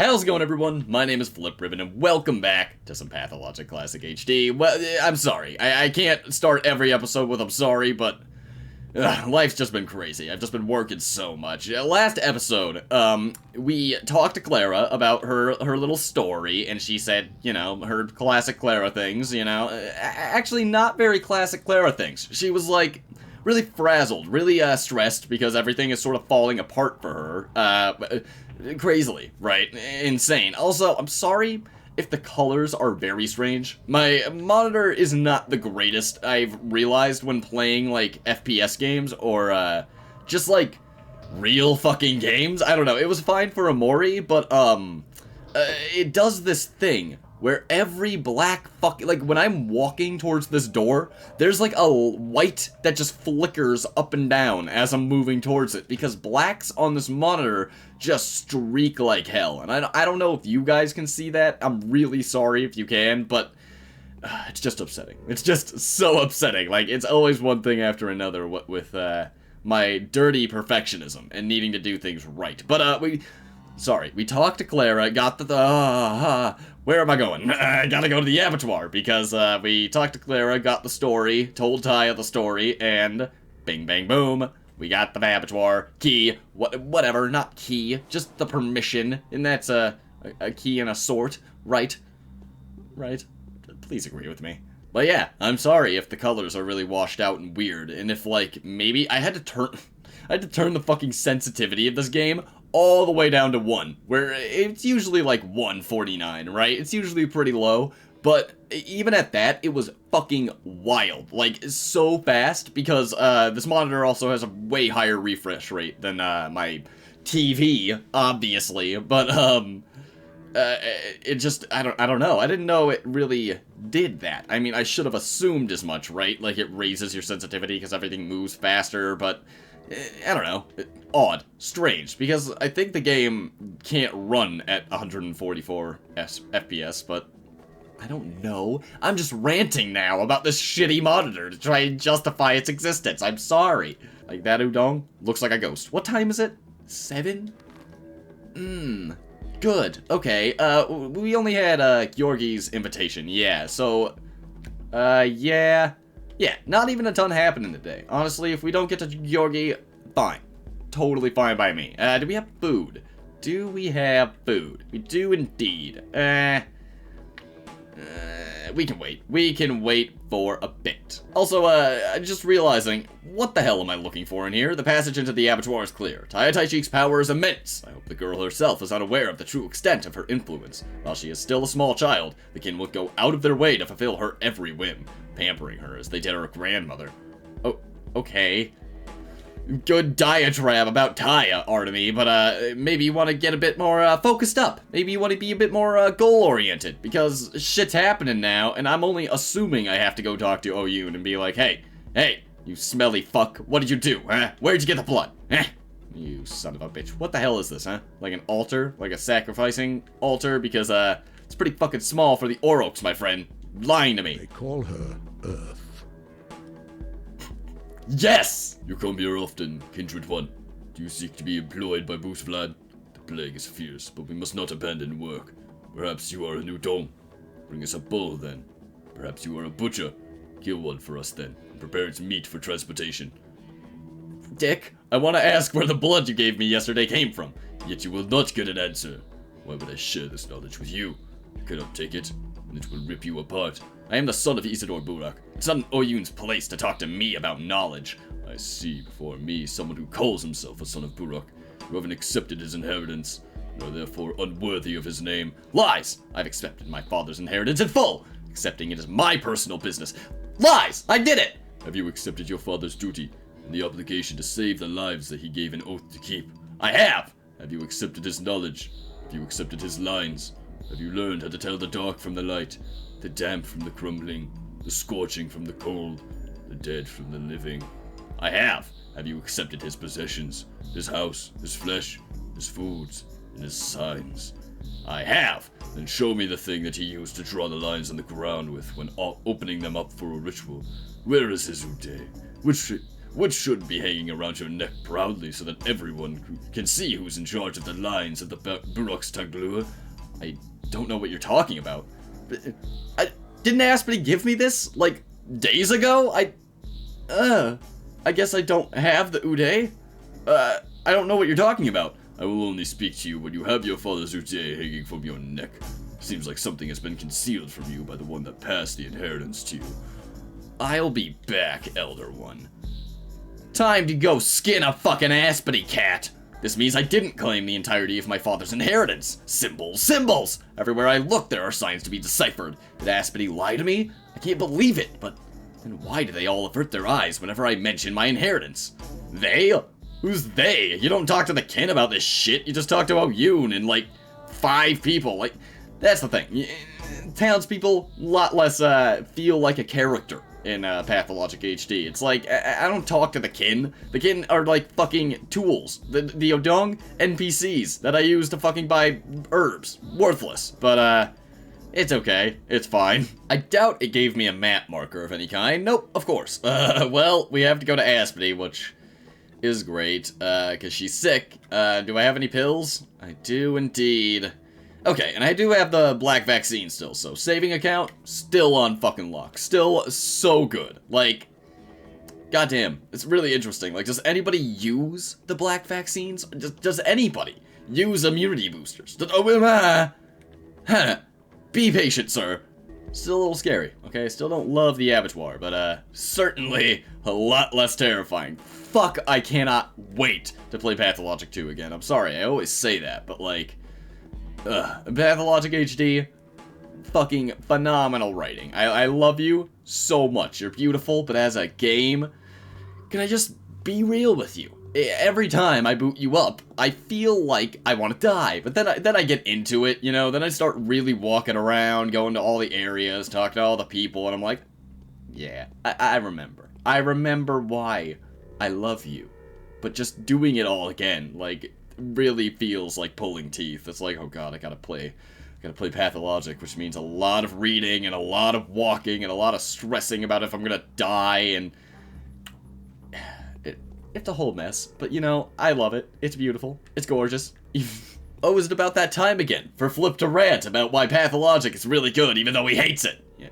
How's it going, everyone? My name is Flipribbon, and welcome back to some Pathologic Classic HD. Well, I'm sorry. I can't start every episode with I'm sorry, but life's just been crazy. I've just been working so much. Last episode, we talked to Clara about her little story, and she said, you know, her classic Clara things, you know. Actually, not very classic Clara things. She was, like, really frazzled, really stressed because everything is sort of falling apart for her. Crazily, right? Insane. Also, I'm sorry if the colors are very strange. My monitor is not the greatest, I've realized, when playing, like, FPS games or, just, like, real fucking games. I don't know. It was fine for Amori, but, it does this thing where every black like, when I'm walking towards this door, there's, like, a white that just flickers up and down as I'm moving towards it, because blacks on this monitor just streak like hell, and I don't know if you guys can see that. I'm really sorry if you can, but it's just upsetting. It's just so upsetting. Like, it's always one thing after another with my dirty perfectionism and needing to do things right. But, we talked to Clara, got where am I going? I gotta go to the abattoir, because, we talked to Clara, got the story, told Taya the story, and bing bang boom, we got the abattoir, key, whatever, not key, just the permission, and that's a key and a sort, right? Right? Please agree with me. But yeah, I'm sorry if the colors are really washed out and weird, and if, like, maybe I had to turn the fucking sensitivity of this game all the way down to 1, where it's usually like 149, right? It's usually pretty low, but even at that, it was fucking wild. Like, so fast, because this monitor also has a way higher refresh rate than my TV, obviously, but it just, I don't know. I didn't know it really did that. I mean, I should have assumed as much, right? Like, it raises your sensitivity because everything moves faster, but I don't know. Odd. Strange. Because I think the game can't run at 144 FPS, but I don't know. I'm just ranting now about this shitty monitor to try and justify its existence. I'm sorry. Like, that udon looks like a ghost. What time is it? 7? Good. Okay. We only had, Georgi's invitation. Yeah, so, yeah. Yeah, not even a ton happening today. Honestly, if we don't get to Georgi, fine. Totally fine by me. Do we have food? Do we have food? We do indeed. We can wait. We can wait for a bit. Also, just realizing, what the hell am I looking for in here? The passage into the abattoir is clear. Taya Taichik's power is immense. I hope the girl herself is unaware of the true extent of her influence. While she is still a small child, the kin will go out of their way to fulfill her every whim, pampering her as they did her grandmother. Oh, okay. Good diatribe about Taya, Artemy, but maybe you want to get a bit more focused up. Maybe you want to be a bit more goal-oriented, because shit's happening now, and I'm only assuming I have to go talk to Oyun and be like, hey, you smelly fuck, what did you do, huh? Where'd you get the blood, huh? You son of a bitch. What the hell is this, huh? Like an altar? Like a sacrificing altar? Because, it's pretty fucking small for the Oroks, my friend. Lying to me. They call her Earth. Yes! You come here often, kindred one. Do you seek to be employed by Vlad? The plague is fierce, but we must not abandon work. Perhaps you are a new dome. Bring us a bull, then. Perhaps you are a butcher. Kill one for us, then, and prepare its meat for transportation. Dick, I want to ask where the blood you gave me yesterday came from. Yet you will not get an answer. Why would I share this knowledge with you? You cannot take it, and it will rip you apart. I am the son of Isidore Burakh. It's not Oyun's place to talk to me about knowledge. I see before me someone who calls himself a son of Burakh. You haven't accepted his inheritance, and are therefore unworthy of his name. Lies! I've accepted my father's inheritance in full! Accepting it is my personal business. Lies! I did it! Have you accepted your father's duty, and the obligation to save the lives that he gave an oath to keep? I have! Have you accepted his knowledge? Have you accepted his lines? Have you learned how to tell the dark from the light? The damp from the crumbling, the scorching from the cold, the dead from the living? I have. Have you accepted his possessions, his house, his flesh, his foods, and his signs? I have. Then show me the thing that he used to draw the lines on the ground with when opening them up for a ritual. Where is his Uday? which should be hanging around your neck proudly so that everyone can see who's in charge of the lines of the Burakh's Taglua. I don't know what you're talking about. Didn't Aspity give me this, like, days ago? I guess I don't have the Uday. I don't know what you're talking about. I will only speak to you when you have your father's Uday hanging from your neck. Seems like something has been concealed from you by the one that passed the inheritance to you. I'll be back, Elder One. Time to go skin a fucking Aspity cat. This means I didn't claim the entirety of my father's inheritance. Symbols, symbols! Everywhere I look, there are signs to be deciphered. Did Aspity lie to me? I can't believe it, but then why do they all avert their eyes whenever I mention my inheritance? They? Who's they? You don't talk to the kin about this shit. You just talk to Yoon and, like, 5 people. Like, that's the thing. Townspeople, a lot less, feel like a character in Pathologic HD. It's like, I don't talk to the kin. The kin are like fucking tools. The Odong NPCs that I use to fucking buy herbs. Worthless. But, it's okay. It's fine. I doubt it gave me a map marker of any kind. Nope, of course. Well, we have to go to Aspity, which is great, because she's sick. Do I have any pills? I do indeed. Okay, and I do have the black vaccine still, so saving account, still on fucking lock. Still so good. Like, goddamn, it's really interesting. Like, does anybody use the black vaccines? Does anybody use immunity boosters? Be patient, sir. Still a little scary, okay? Still don't love the abattoir, but, certainly a lot less terrifying. Fuck, I cannot wait to play Pathologic 2 again. I'm sorry, I always say that, but, like, Pathologic HD, fucking phenomenal writing. I love you so much. You're beautiful, but as a game, can I just be real with you? Every time I boot you up, I feel like I want to die, but then I get into it, you know, then I start really walking around, going to all the areas, talking to all the people, and I'm like, yeah, I remember. I remember why I love you, but just doing it all again, like, really feels like pulling teeth. It's like, oh god, I gotta play Pathologic, which means a lot of reading and a lot of walking and a lot of stressing about if I'm gonna die, and it's a whole mess. But you know, I love it. It's beautiful. It's gorgeous. Oh, is it about that time again for Flip to rant about why Pathologic is really good even though he hates it? Yeah,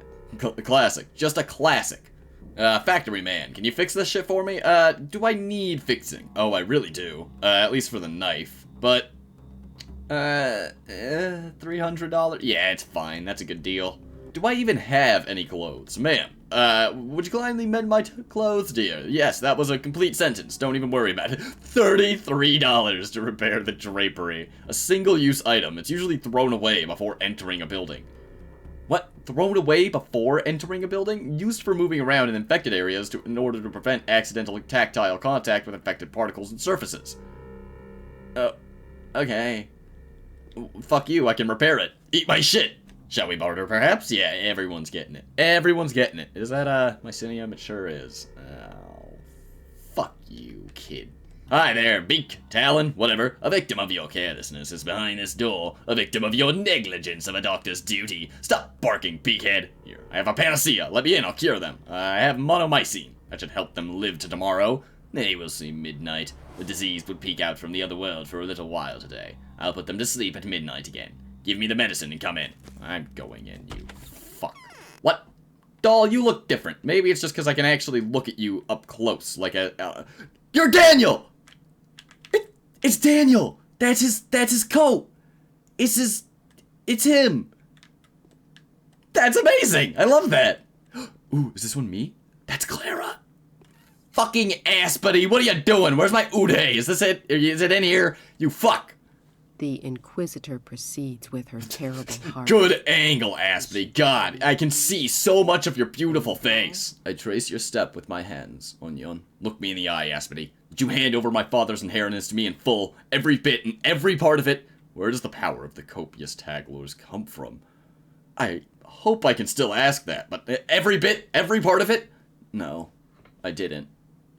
classic. Just a classic. Factory man, can you fix this shit for me? Do I need fixing? Oh, I really do. At least for the knife. But, $300? Yeah, it's fine. That's a good deal. Do I even have any clothes? Ma'am, would you kindly mend my clothes, dear? Yes, that was a complete sentence. Don't even worry about it. $33 to repair the drapery. A single-use item. It's usually thrown away before entering a building. What? Thrown away before entering a building? Used for moving around in infected areas in order to prevent accidental tactile contact with infected particles and surfaces. Okay. Fuck you, I can repair it. Eat my shit! Shall we barter, perhaps? Yeah, everyone's getting it. Everyone's getting it. Is that, Mycenium? It sure is. Oh, fuck you, kid. Hi there, beak, talon, whatever. A victim of your carelessness is behind this door. A victim of your negligence of a doctor's duty. Stop barking, beakhead. Here, I have a panacea. Let me in, I'll cure them. I have monomycene. That should help them live to tomorrow. They will see midnight. The disease would peek out from the other world for a little while today. I'll put them to sleep at midnight again. Give me the medicine and come in. I'm going in, you fuck. What? Doll, you look different. Maybe it's just because I can actually look at you up close, like a, You're Daniel! It's Daniel! That's his coat! It's him! That's amazing! I love that! Ooh, is this one me? That's Clara! Fucking Aspity, what are you doing? Where's my Uday? Is this it? Is it in here? You fuck! The Inquisitor proceeds with her terrible heart. Good angle, Aspity. God, I can see so much of your beautiful face. I trace your step with my hands, Onion. Look me in the eye, Aspity. Did you hand over my father's inheritance to me in full? Every bit and every part of it? Where does the power of the copious taglors come from? I hope I can still ask that, but every bit, every part of it? No, I didn't.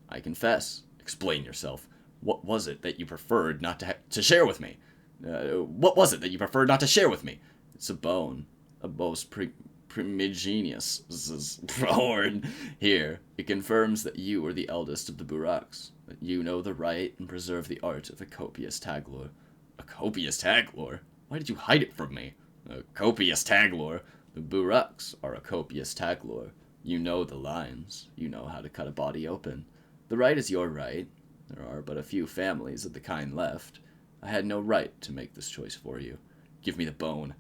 I confess. Explain yourself. What was it that you preferred not to share with me? What was it that you preferred not to share with me? It's a bone. A most Primigenius' horn here. It confirms that you are the eldest of the Burakhs, that you know the right and preserve the art of a copious taglor. A copious taglor? Why did you hide it from me? A copious taglor? The Burakhs are a copious taglor. You know the lines. You know how to cut a body open. The right is your right. There are but a few families of the kind left. I had no right to make this choice for you. Give me the bone.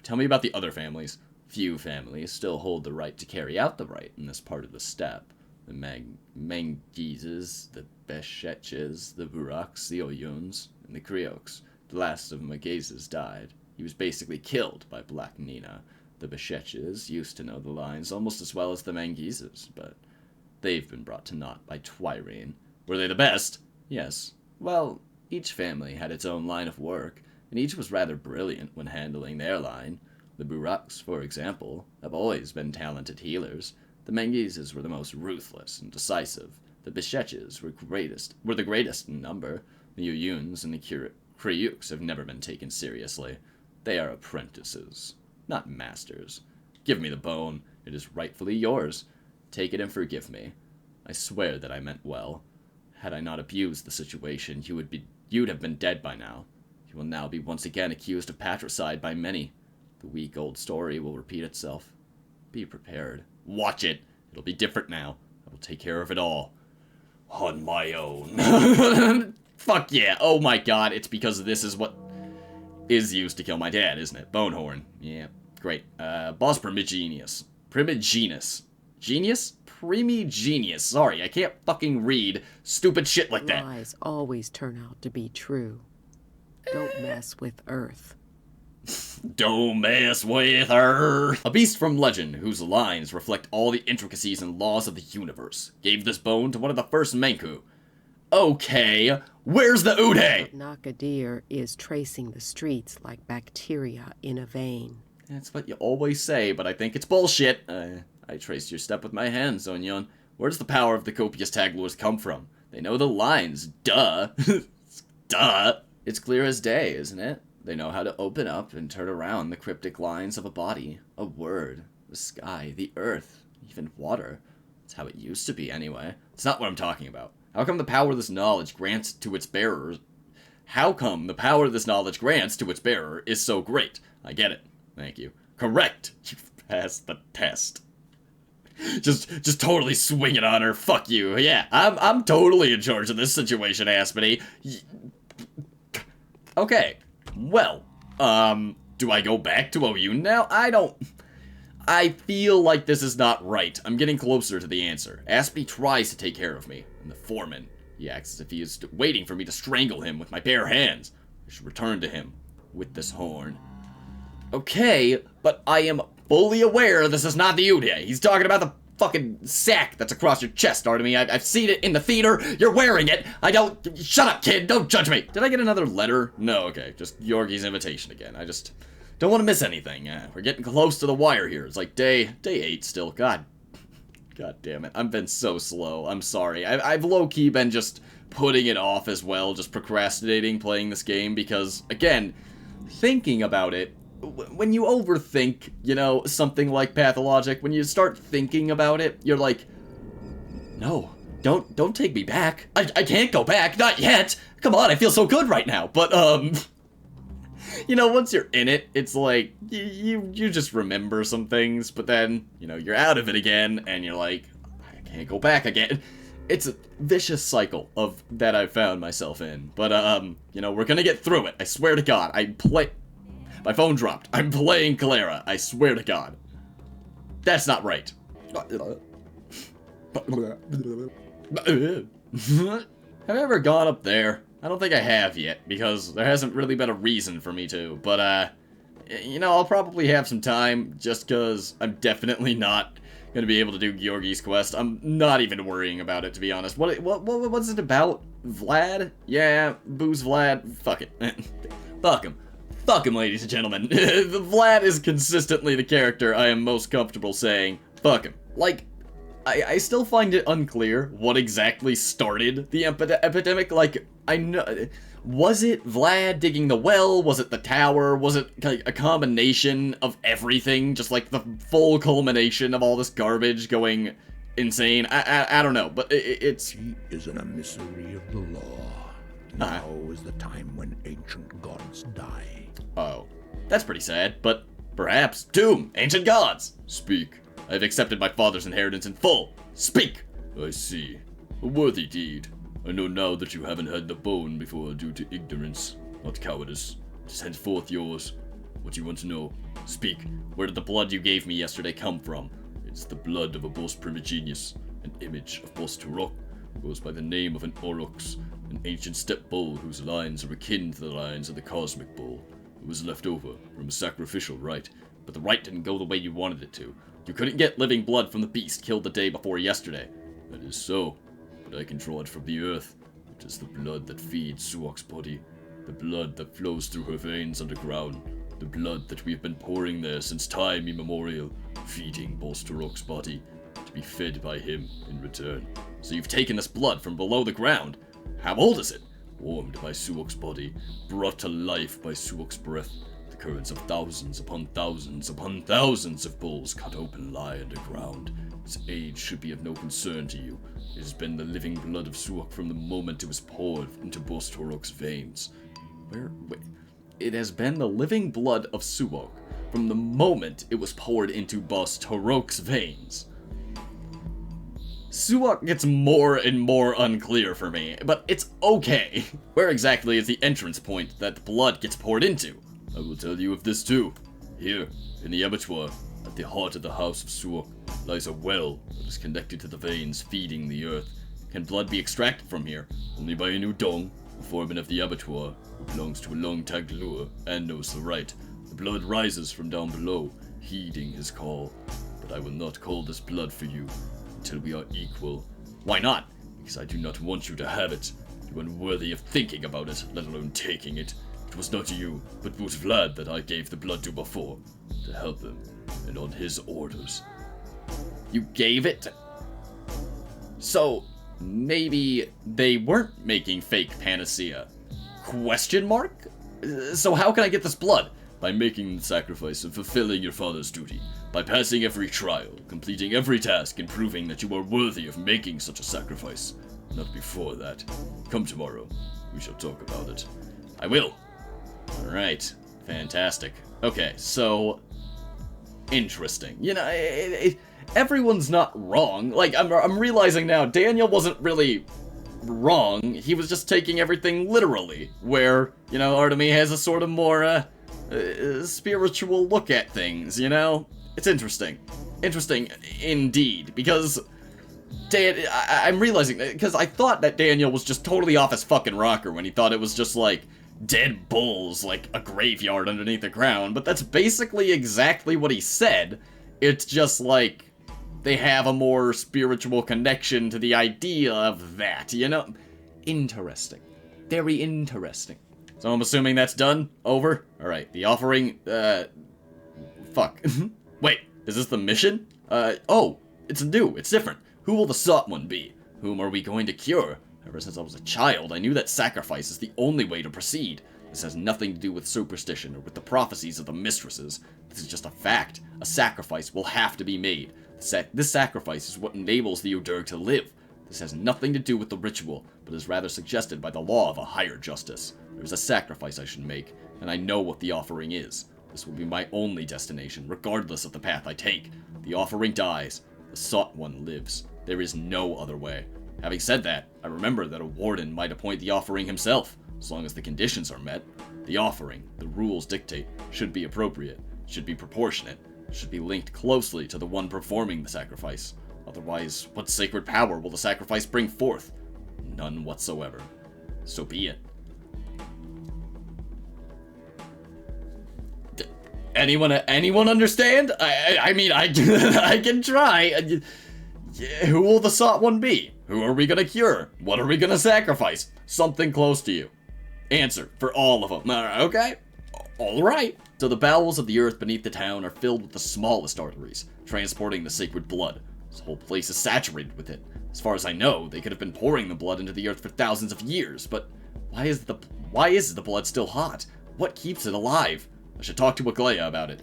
Tell me about the other families. Few families still hold the right to carry out the right in this part of the steppe. The Mangizes, the Beshetches, the Burakhs, the Oyuns, and the Krioks. The last of Mangizes died. He was basically killed by Black Nina. The Beshetches used to know the lines almost as well as the Mangizes, but they've been brought to naught by Twirene. Were they the best? Yes. Well, each family had its own line of work, and each was rather brilliant when handling their line. The Burakhs, for example, have always been talented healers. The Mangizes were the most ruthless and decisive. The Beshetches were the greatest in number. The Uyuns and the Kriuks have never been taken seriously. They are apprentices, not masters. Give me the bone. It is rightfully yours. Take it and forgive me. I swear that I meant well. Had I not abused the situation, you'd have been dead by now. You will now be once again accused of patricide by many. The weak old story will repeat itself. Be prepared. Watch it. It'll be different now. I will take care of it all. On my own. Fuck yeah. Oh my god. It's because this is what is used to kill my dad, isn't it? Bonehorn. Yeah. Great. Boss Primigenius. Primigenius. Genius? Primigenius. Sorry, I can't fucking read stupid shit like that. Lies always turn out to be true. Don't mess with Earth. Don't mess with Earth. A beast from legend, whose lines reflect all the intricacies and laws of the universe, gave this bone to one of the first Menku. Okay, where's the Uday? Nakadir is tracing the streets like bacteria in a vein. That's what you always say, but I think it's bullshit. I traced your step with my hands, Onyon. Where does the power of the copious taglors come from? They know the lines, duh. Duh. It's clear as day, isn't it? They know how to open up and turn around the cryptic lines of a body, a word, the sky, the earth, even water. That's how it used to be, anyway. It's not what I'm talking about. How come the power this knowledge grants to its bearers? How come the power this knowledge grants to its bearer is so great? I get it. Thank you. Correct. You passed the test. Just totally swing it on her. Fuck you. Yeah, I'm totally in charge of this situation, Aspity. Okay. Well, do I go back to Oyun now? I feel like this is not right. I'm getting closer to the answer. Aspity tries to take care of me, and the foreman, he acts as if he is waiting for me to strangle him with my bare hands. I should return to him with this horn. Okay, but I am fully aware this is not the Uday. He's talking about the fucking sack that's across your chest, Artemy. I've seen it in the theater. You're wearing it. Shut up, kid. Don't judge me. Did I get another letter? No, okay. Just Yorgi's invitation again. I just don't want to miss anything. We're getting close to the wire here. It's like day 8 still. God damn it. I've been so slow. I'm sorry. I've low-key been just putting it off as well, just procrastinating playing this game because, again, thinking about it, when you overthink, you know, something like Pathologic, when you start thinking about it, you're like, no, don't take me back. I can't go back, not yet. Come on, I feel so good right now. But, you know, once you're in it, it's like, you just remember some things, but then, you know, you're out of it again, and you're like, I can't go back again. It's a vicious cycle of that I've found myself in. But, you know, we're gonna get through it. I swear to God, my phone dropped. I'm playing Clara. I swear to God. That's not right. Have I ever gone up there? I don't think I have yet, because there hasn't really been a reason for me to. But, you know, I'll probably have some time, just because I'm definitely not going to be able to do Georgi's quest. I'm not even worrying about it, to be honest. What's it about? Vlad? Yeah, booze Vlad. Fuck it. Fuck him. Fuck him, ladies and gentlemen. Vlad is consistently the character I am most comfortable saying, fuck him. Like, I still find it unclear what exactly started the epidemic. Like, I know... Was it Vlad digging the well? Was it the tower? Was it a combination of everything? Just like the full culmination of all this garbage going insane? I don't know, but it's... He is an emissary of the law. Now is the time when ancient gods die. Oh, that's pretty sad, but perhaps. Doom, ancient gods! Speak. I have accepted my father's inheritance in full. Speak! I see. A worthy deed. I know now that you haven't had the bone before due to ignorance, not cowardice. It is henceforth yours. What do you want to know? Speak. Where did the blood you gave me yesterday come from? It's the blood of a Bos Primigenius, an image of Bos Turok, who goes by the name of an Aurochs, an ancient steppe bull whose lines are akin to the lines of the cosmic bull. It was left over from a sacrificial rite, but the rite didn't go the way you wanted it to. You couldn't get living blood from the beast killed the day before yesterday. That is so, but I can draw it from the earth. It is the blood that feeds Suok's body, the blood that flows through her veins underground, the blood that we have been pouring there since time immemorial, feeding Bos Turok's body, to be fed by him in return. So you've taken this blood from below the ground. How old is it? Warmed by Suok's body, brought to life by Suok's breath. The currents of thousands upon thousands upon thousands of bulls cut open lie underground. Its age should be of no concern to you. It has been the living blood of Suok from the moment it was poured into Bos Turok's veins. Wait. It has been the living blood of Suok from the moment it was poured into Bos Turok's veins. Suok gets more and more unclear for me, but it's okay. Where exactly is the entrance point that the blood gets poured into? I will tell you of this too. Here, in the abattoir, at the heart of the house of Suok, lies a well that is connected to the veins feeding the earth. Can blood be extracted from here? Only by a new dong, a foreman of the abattoir, who belongs to a long tagged lure and knows the right. The blood rises from down below, heeding his call. But I will not call this blood for you until we are equal. Why not? Because I do not want you to have it. You are unworthy of thinking about it, let alone taking it. It was not you, but Vlad that I gave the blood to before, to help him, and on his orders. You gave it? So, maybe they weren't making fake PANACEA? Question mark? So how can I get this blood? By making the sacrifice and fulfilling your father's duty. By passing every trial, completing every task, and proving that you are worthy of making such a sacrifice. Not before that. Come tomorrow. We shall talk about it. I will. Alright. Fantastic. Okay, so... interesting. You know, everyone's not wrong. Like, I'm realizing now, Daniel wasn't really wrong. He was just taking everything literally. Where, you know, Artemy has a sort of more, spiritual look at things, you know? It's interesting. Interesting indeed, because I'm realizing, because I thought that Daniel was just totally off his fucking rocker when he thought it was just like dead bulls, like a graveyard underneath the ground, but that's basically exactly what he said. It's just like they have a more spiritual connection to the idea of that, you know? Interesting. Very interesting. So I'm assuming that's done? Over? Alright, the offering, fuck. Wait, is this the mission? Oh, it's new, it's different. Who will the sought one be? Whom are we going to cure? Ever since I was a child, I knew that sacrifice is the only way to proceed. This has nothing to do with superstition or with the prophecies of the mistresses. This is just a fact. A sacrifice will have to be made. This sacrifice is what enables the Udurg to live. This has nothing to do with the ritual, but is rather suggested by the law of a higher justice. There's a sacrifice I should make, and I know what the offering is. This will be my only destination, regardless of the path I take. The offering dies. The sought one lives. There is no other way. Having said that, I remember that a warden might appoint the offering himself, as long as the conditions are met. The offering, the rules dictate, should be appropriate, should be proportionate, should be linked closely to the one performing the sacrifice. Otherwise, what sacred power will the sacrifice bring forth? None whatsoever. So be it. Anyone understand? I mean, I can try. Who will the sought one be? Who are we gonna cure? What are we gonna sacrifice? Something close to you. Answer for all of them. Okay? Alright. So the bowels of the earth beneath the town are filled with the smallest arteries, transporting the sacred blood. This whole place is saturated with it. As far as I know, they could have been pouring the blood into the earth for thousands of years, but Why is the blood still hot? What keeps it alive? I should talk to Aglaia about it.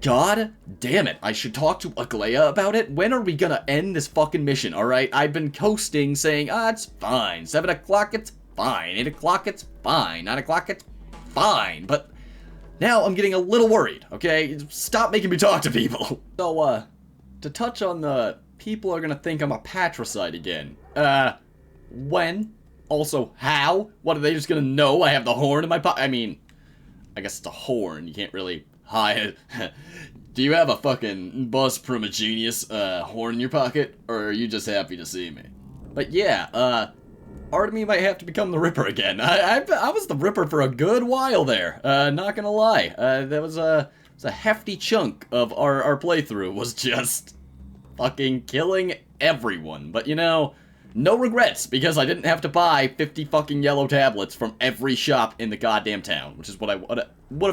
God damn it, I should talk to Aglaia about it? When are we gonna end this fucking mission, alright? I've been coasting saying, it's fine. 7 o'clock, it's fine. 8 o'clock, it's fine. 9 o'clock, it's fine. But now I'm getting a little worried, okay? Stop making me talk to people. So, to touch on the people are gonna think I'm a patricide again. When? Also, how? What, are they just gonna know I have the horn in my pocket? I mean, I guess it's a horn. You can't really hide it. Do you have a fucking Buzz Primigenius horn in your pocket? Or are you just happy to see me? But yeah, part of me might have to become the Ripper again. I was the Ripper for a good while there. Not gonna lie. That was a hefty chunk of our playthrough was just fucking killing everyone. But you know, no regrets, because I didn't have to buy 50 fucking yellow tablets from every shop in the goddamn town, which is what I would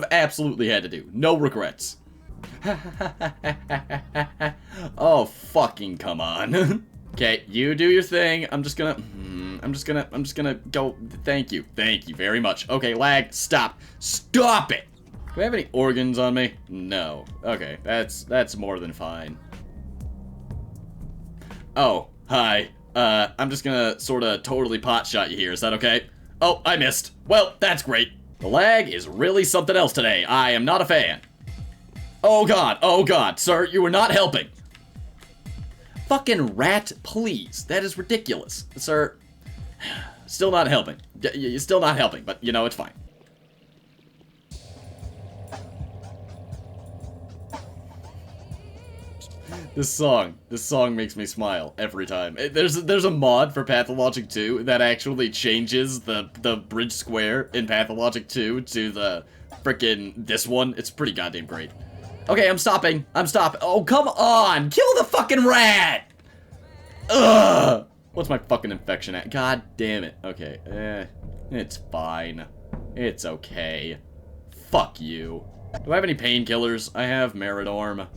have absolutely had to do. No regrets. Oh, fucking come on. Okay, you do your thing. I'm just gonna go. Thank you very much. Okay, lag, stop it. Do I have any organs on me? No. Okay, that's more than fine. Oh, hi. I'm just gonna sorta totally potshot you here, is that okay? Oh, I missed. Well, that's great. The lag is really something else today. I am not a fan. Oh god, sir, you are not helping. Fucking rat, please. That is ridiculous. Sir, still not helping. You're still not helping, but you know, it's fine. This song makes me smile every time. There's a mod for Pathologic 2 that actually changes the bridge square in Pathologic 2 to the frickin' this one. It's pretty goddamn great. Okay, I'm stopping. Oh, come on! Kill the fucking rat! Ugh! What's my fucking infection at? God damn it. Okay, it's fine. It's okay. Fuck you. Do I have any painkillers? I have Meridorm.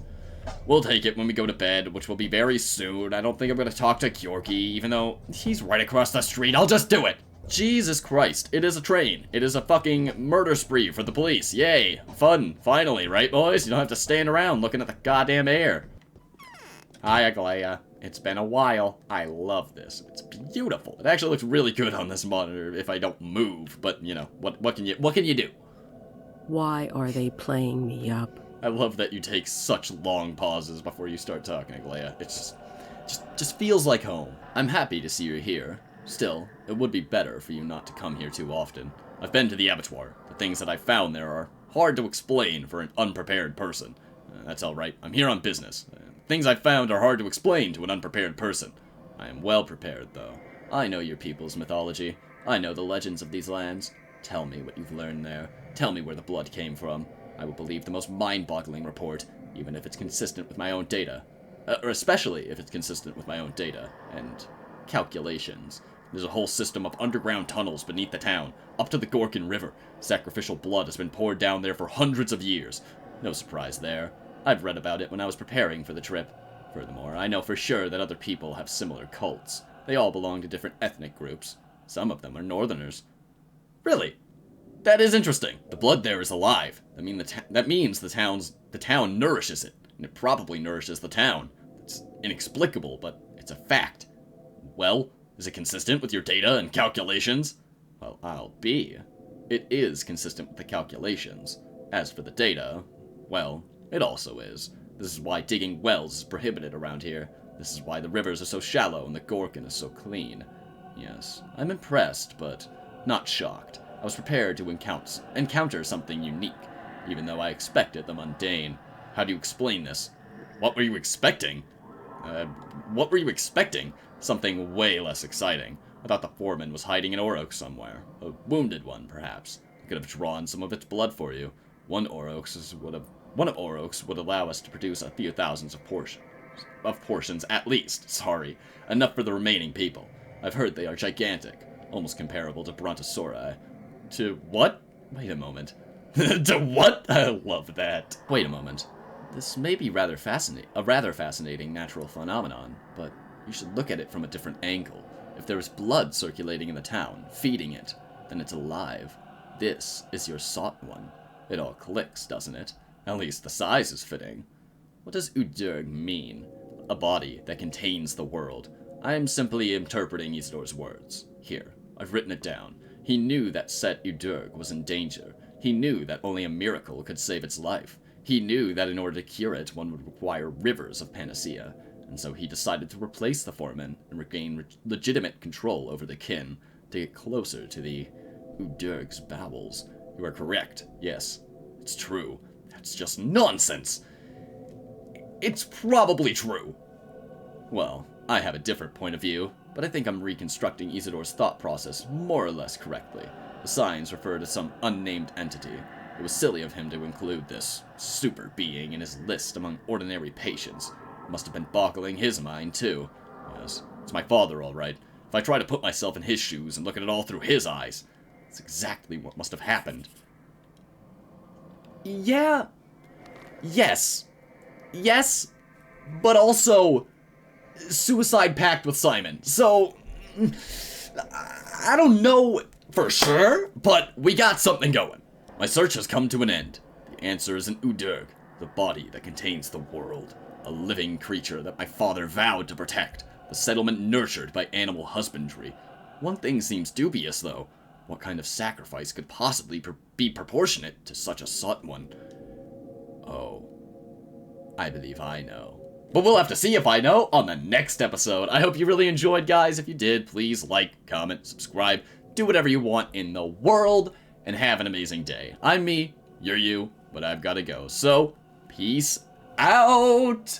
We'll take it when we go to bed, which will be very soon. I don't think I'm gonna talk to Kyorki, even though he's right across the street. I'll just do it! Jesus Christ, it is a train. It is a fucking murder spree for the police. Yay. Fun. Finally, right, boys? You don't have to stand around looking at the goddamn air. Hi, Aglaia. It's been a while. I love this. It's beautiful. It actually looks really good on this monitor if I don't move, but, you know, what can you do? Why are they playing me up? I love that you take such long pauses before you start talking, Aglaia. It just feels like home. I'm happy to see you're here. Still, it would be better for you not to come here too often. I've been to the abattoir. The things that I found there are hard to explain for an unprepared person. That's alright. I'm here on business. Things I found are hard to explain to an unprepared person. I am well prepared, though. I know your people's mythology. I know the legends of these lands. Tell me what you've learned there. Tell me where the blood came from. I will believe the most mind-boggling report, even if it's consistent with my own data. Or especially if it's consistent with my own data and calculations. There's a whole system of underground tunnels beneath the town, up to the Gorkin River. Sacrificial blood has been poured down there for hundreds of years. No surprise there. I've read about it when I was preparing for the trip. Furthermore, I know for sure that other people have similar cults. They all belong to different ethnic groups. Some of them are northerners. Really? That is interesting. The blood there is alive. That means the town nourishes it, and it probably nourishes the town. It's inexplicable, but it's a fact. Well, is it consistent with your data and calculations? Well, I'll be. It is consistent with the calculations. As for the data, well, it also is. This is why digging wells is prohibited around here. This is why the rivers are so shallow and the Gorkin is so clean. Yes, I'm impressed, but not shocked. I was prepared to encounter something unique, even though I expected the mundane. How do you explain this? What were you expecting? What were you expecting? Something way less exciting. I thought the foreman was hiding an Aurochs somewhere. A wounded one, perhaps. I could have drawn some of its blood for you. One of Aurochs would allow us to produce a few thousands of portions at least. Sorry. Enough for the remaining people. I've heard they are gigantic, almost comparable to Brontosauri. To what? Wait a moment. To what? I love that. Wait a moment. This may be a rather fascinating natural phenomenon, but you should look at it from a different angle. If there is blood circulating in the town, feeding it, then it's alive. This is your sought one. It all clicks, doesn't it? At least the size is fitting. What does Udurg mean? A body that contains the world. I am simply interpreting Isildur's words. Here, I've written it down. He knew that Set Udurg was in danger. He knew that only a miracle could save its life. He knew that in order to cure it, one would require rivers of Panacea. And so he decided to replace the foreman and regain legitimate control over the kin, to get closer to the Udurg's bowels. You are correct. Yes, it's true. That's just nonsense. It's probably true. Well, I have a different point of view, but I think I'm reconstructing Isildur's thought process more or less correctly. The signs refer to some unnamed entity. It was silly of him to include this super being in his list among ordinary patients. It must have been boggling his mind, too. Yes, it's my father, all right. If I try to put myself in his shoes and look at it all through his eyes, that's exactly what must have happened. Yeah. Yes. Yes. But also suicide pact with Simon. So I don't know for sure, but we got something going. My search has come to an end. The answer is in Udurg, the body that contains the world. A living creature that my father vowed to protect. The settlement nurtured by animal husbandry. One thing seems dubious, though. What kind of sacrifice could possibly be proportionate to such a sought one? Oh, I believe I know. But we'll have to see if I know on the next episode. I hope you really enjoyed, guys. If you did, please like, comment, subscribe, do whatever you want in the world, and have an amazing day. I'm me, you're you, but I've got to go. So, peace out!